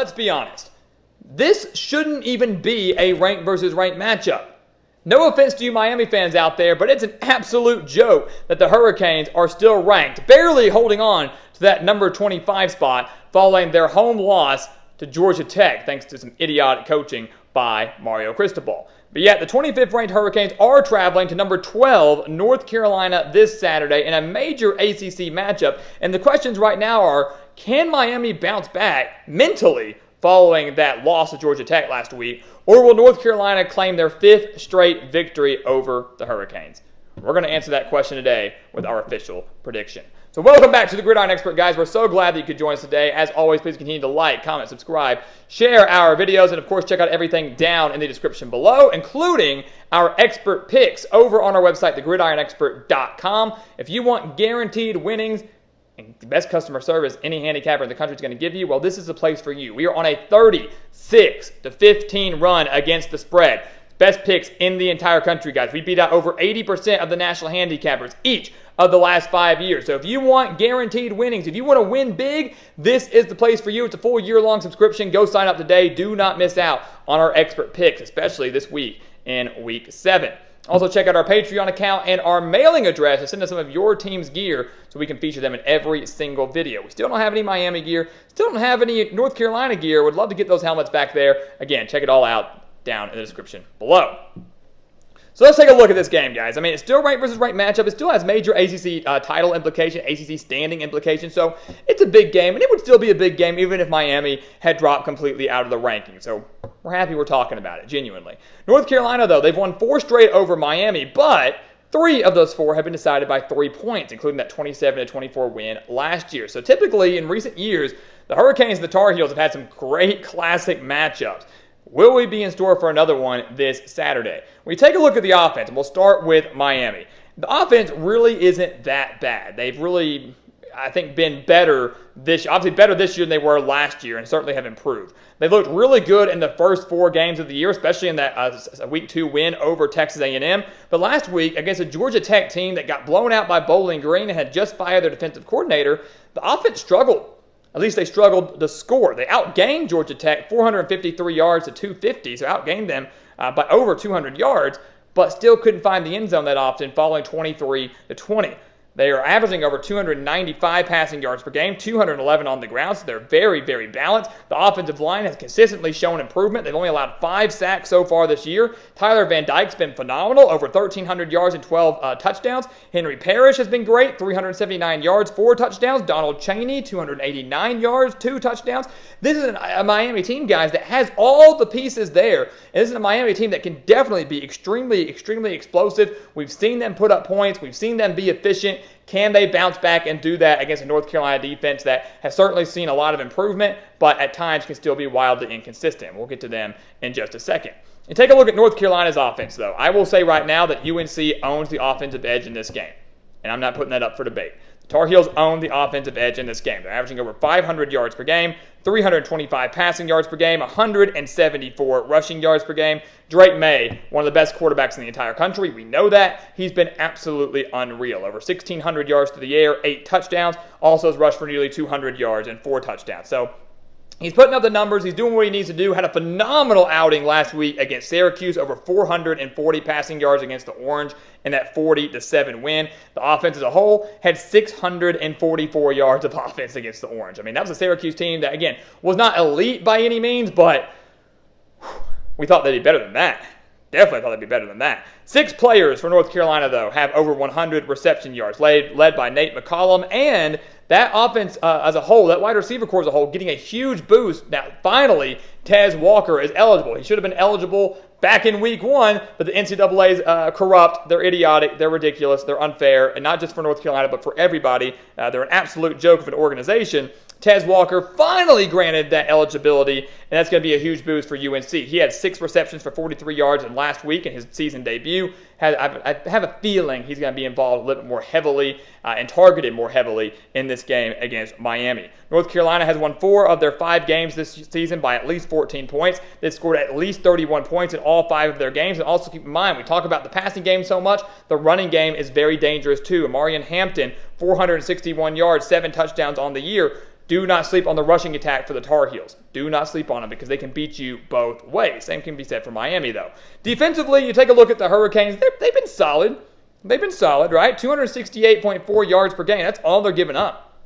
let's be honest. This shouldn't even be a ranked versus ranked matchup. No offense to you Miami fans out there, but it's an absolute joke that the Hurricanes are still ranked, barely holding on to that number 25 spot following their home loss to Georgia Tech, thanks to some idiotic coaching by Mario Cristobal. But yet, the 25th ranked Hurricanes are traveling to number 12, North Carolina, this Saturday in a major ACC matchup. And the questions right now are, can Miami bounce back mentally following that loss to Georgia Tech last week, or will North Carolina claim their 5th straight victory over the Hurricanes? We're going to answer that question today with our official prediction. So welcome back to the Gridiron Expert, guys. We're so glad that you could join us today. As always, please continue to like, comment, subscribe, share our videos, and of course, check out everything down in the description below, including our expert picks over on our website, thegridironexpert.com. If you want guaranteed winnings and the best customer service any handicapper in the country is going to give you, well, this is the place for you. We are on a 36-15 run against the spread. Best picks in the entire country, guys. We beat out over 80% of the national handicappers each of the last 5 years. So if you want guaranteed winnings, if you want to win big, this is the place for you. It's a full year-long subscription. Go sign up today. Do not miss out on our expert picks, especially this week in Week 7. Also, check out our Patreon account and our mailing address to send us some of your team's gear so we can feature them in every single video. We still don't have any Miami gear, still don't have any North Carolina gear. Would love to get those helmets back there. Again, check it all out down in the description below. So let's take a look at this game, guys. I mean, it's still ranked versus ranked matchup. It still has major ACC title implication, ACC standing implication. So it's a big game, and it would still be a big game even if Miami had dropped completely out of the ranking. So we're happy we're talking about it, genuinely. North Carolina, though, they've won 4 straight over Miami, but 3 of those 4 have been decided by 3 points, including that 27-24 win last year. So typically, in recent years, the Hurricanes and the Tar Heels have had some great classic matchups. Will we be in store for another one this Saturday? We take a look at the offense, and we'll start with Miami. The offense really isn't that bad. They've really, I think, been better this year. Obviously better this year than they were last year, and certainly have improved. They've looked really good in the first 4 games of the year, especially in that Week 2 win over Texas A&M. But last week, against a Georgia Tech team that got blown out by Bowling Green and had just fired their defensive coordinator, the offense struggled. At least they struggled to score. They outgained Georgia Tech 453 yards to 250, so outgained them by over 200 yards, but still couldn't find the end zone that often, falling 23-20. They are averaging over 295 passing yards per game, 211 on the ground, so they're very, very balanced. The offensive line has consistently shown improvement. They've only allowed 5 sacks so far this year. Tyler Van Dyke's been phenomenal, over 1,300 yards and 12 touchdowns. Henry Parrish has been great, 379 yards, 4 touchdowns. Donald Chaney, 289 yards, 2 touchdowns. This is a Miami team, guys, that has all the pieces there. And this is a Miami team that can definitely be extremely, extremely explosive. We've seen them put up points. We've seen them be efficient. Can they bounce back and do that against a North Carolina defense that has certainly seen a lot of improvement, but at times can still be wildly inconsistent? We'll get to them in just a second. And take a look at North Carolina's offense, though. I will say right now that UNC owns the offensive edge in this game, and I'm not putting that up for debate. The Tar Heels own the offensive edge in this game. They're averaging over 500 yards per game, 325 passing yards per game, 174 rushing yards per game. Drake May, one of the best quarterbacks in the entire country. We know that. He's been absolutely unreal. Over 1,600 yards to the air, 8 touchdowns. Also has rushed for nearly 200 yards and 4 touchdowns. So he's putting up the numbers. He's doing what he needs to do. Had a phenomenal outing last week against Syracuse, over 440 passing yards against the Orange in that 40-7 win. The offense as a whole had 644 yards of offense against the Orange. I mean, that was a Syracuse team that, again, was not elite by any means, but we thought they'd be better than that. Definitely thought they'd be better than that. 6 players for North Carolina, though, have over 100 reception yards, led by Nate McCollum, and that offense as a whole, that wide receiver corps as a whole, getting a huge boost. Now, finally, Tez Walker is eligible. He should have been eligible back in Week 1, but the NCAA is corrupt. They're idiotic. They're ridiculous. They're unfair, and not just for North Carolina, but for everybody. They're an absolute joke of an organization. Tez Walker finally granted that eligibility, and that's going to be a huge boost for UNC. He had 6 receptions for 43 yards in last week in his season debut. I have a feeling he's going to be involved a little bit more heavily and targeted more heavily in this game against Miami. North Carolina has won 4 of their 5 games this season by at least 14 points. They've scored at least 31 points in all 5 of their games. And also keep in mind, we talk about the passing game so much, the running game is very dangerous too. Amarian Hampton, 461 yards, 7 touchdowns on the year. Do not sleep on the rushing attack for the Tar Heels. Do not sleep on them because they can beat you both ways. Same can be said for Miami, though. Defensively, you take a look at the Hurricanes. They've been solid. They've been solid, right? 268.4 yards per game. That's all they're giving up.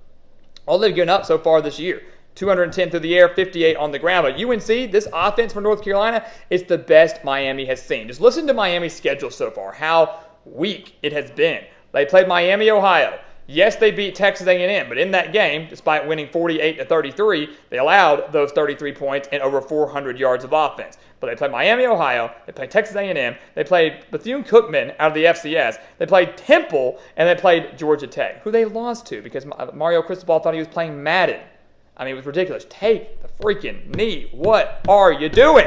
All they've given up so far this year. 210 through the air, 58 on the ground. But UNC, this offense for North Carolina, is the best Miami has seen. Just listen to Miami's schedule so far, how weak it has been. They played Miami, Ohio. Yes, they beat Texas A&M, but in that game, despite winning 48-33, they allowed those 33 points and over 400 yards of offense. But they played Miami, Ohio, they played Texas A&M, they played Bethune-Cookman out of the FCS, they played Temple, and they played Georgia Tech, who they lost to because Mario Cristobal thought he was playing Madden. I mean, it was ridiculous. Take the freaking knee. What are you doing?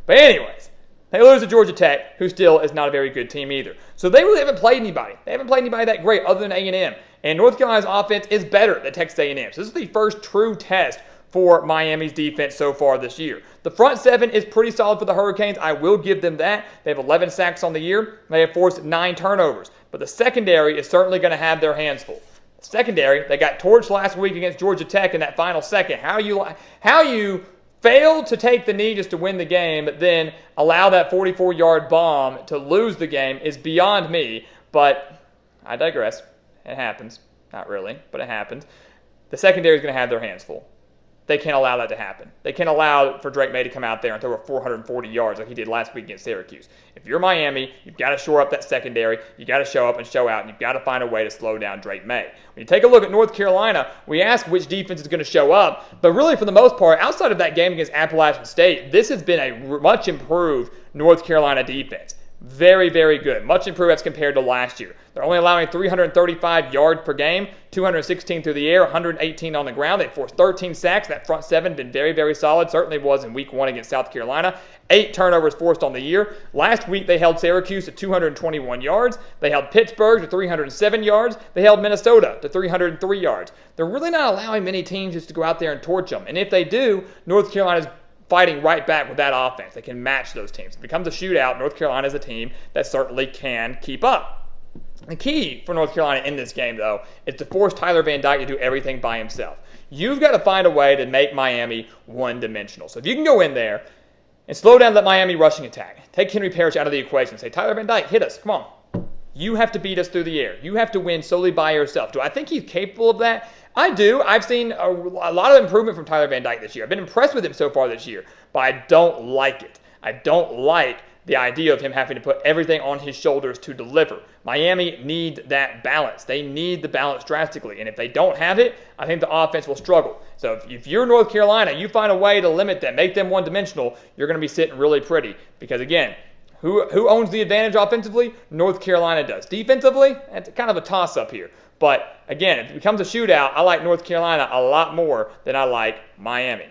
But anyways, they lose to Georgia Tech, who still is not a very good team either. So they really haven't played anybody. They haven't played anybody that great other than A&M. And North Carolina's offense is better than Texas A&M. So this is the first true test for Miami's defense so far this year. The front seven is pretty solid for the Hurricanes. I will give them that. They have 11 sacks on the year. They have forced 9 turnovers. But the secondary is certainly going to have their hands full. Secondary, they got torched last week against Georgia Tech in that final second. How you failed to take the knee just to win the game, but then allow that 44-yard bomb to lose the game is beyond me. But I digress. It happens. Not really, but it happens. The secondary is going to have their hands full. They can't allow that to happen. They can't allow for Drake May to come out there and throw 440 yards like he did last week against Syracuse. If you're Miami, you've got to shore up that secondary. You've got to show up and show out, and you've got to find a way to slow down Drake May. When you take a look at North Carolina, we ask which defense is going to show up, but really for the most part, outside of that game against Appalachian State, this has been a much improved North Carolina defense. Very, very good. Much improved as compared to last year. They're only allowing 335 yards per game, 216 through the air, 118 on the ground. They forced 13 sacks. That front seven been very, very solid. Certainly was in week 1 against South Carolina. 8 turnovers forced on the year. Last week they held Syracuse to 221 yards. They held Pittsburgh to 307 yards. They held Minnesota to 303 yards. They're really not allowing many teams just to go out there and torch them. And if they do, North Carolina's fighting right back with that offense. They can match those teams. If it becomes a shootout, North Carolina is a team that certainly can keep up. The key for North Carolina in this game, though, is to force Tyler Van Dyke to do everything by himself. You've got to find a way to make Miami one-dimensional. So if you can go in there and slow down that Miami rushing attack, take Henry Parrish out of the equation, say, Tyler Van Dyke, hit us, come on. You have to beat us through the air. You have to win solely by yourself. Do I think he's capable of that? I do. I've seen a lot of improvement from Tyler Van Dyke this year. I've been impressed with him so far this year, but I don't like it. I don't like the idea of him having to put everything on his shoulders to deliver. Miami needs that balance. They need the balance drastically, and if they don't have it, I think the offense will struggle. So if you're North Carolina, you find a way to limit them, make them one-dimensional, you're going to be sitting really pretty because, again, who owns the advantage offensively? North Carolina does. Defensively, it's kind of a toss-up here. But, again, if it becomes a shootout, I like North Carolina a lot more than I like Miami.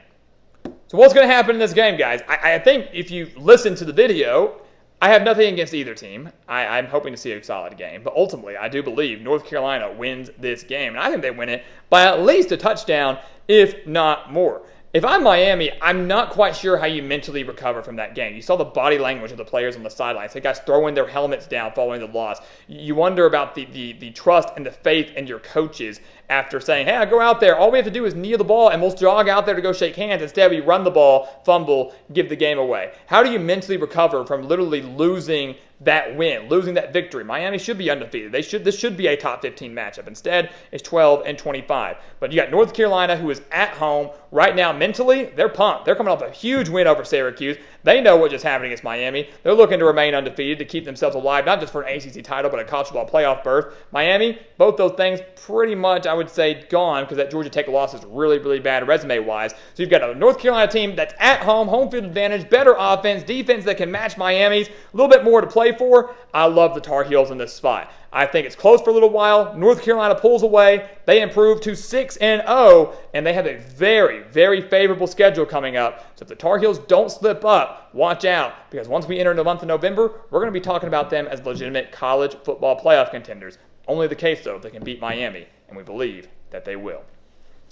So what's going to happen in this game, guys? I think if you listen to the video, I have nothing against either team. I'm hoping to see a solid game. But ultimately, I do believe North Carolina wins this game. And I think they win it by at least a touchdown, if not more. If I'm Miami, I'm not quite sure how you mentally recover from that game. You saw the body language of the players on the sidelines. The guys throwing their helmets down following the loss. You wonder about the trust and the faith in your coaches after saying, hey, I go out there. All we have to do is kneel the ball, and we'll jog out there to go shake hands. Instead, we run the ball, fumble, give the game away. How do you mentally recover from literally losing that win, losing that victory? Miami should be undefeated. This should be a top 15 matchup. Instead, it's 12-25. But you got North Carolina, who is at home right now. Mentally, they're pumped. They're coming off a huge win over Syracuse. They know what just happened against Miami. They're looking to remain undefeated to keep themselves alive, not just for an ACC title, but a college football playoff berth. Miami, both those things pretty much, I would say, gone because that Georgia Tech loss is really, really bad resume-wise. So you've got a North Carolina team that's at home, home field advantage, better offense, defense that can match Miami's, a little bit more to play for. I love the Tar Heels in this spot. I think it's close for a little while. North Carolina pulls away. They improve to 6-0, and they have a very, very favorable schedule coming up. So if the Tar Heels don't slip up, watch out, because once we enter the month of November, we're going to be talking about them as legitimate college football playoff contenders. Only the case, though, if they can beat Miami, and we believe that they will.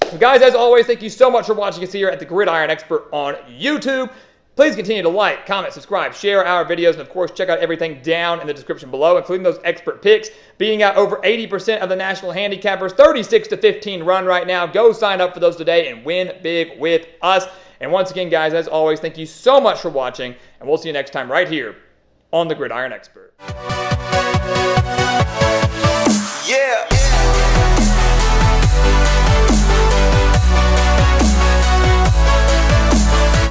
Well, guys, as always, thank you so much for watching us here at the Gridiron Expert on YouTube. Please continue to like, comment, subscribe, share our videos, and of course, check out everything down in the description below, including those expert picks, beating out over 80% of the national handicappers, 36-15 run right now. Go sign up for those today and win big with us. And once again, guys, as always, thank you so much for watching, and we'll see you next time right here on the Gridiron Expert.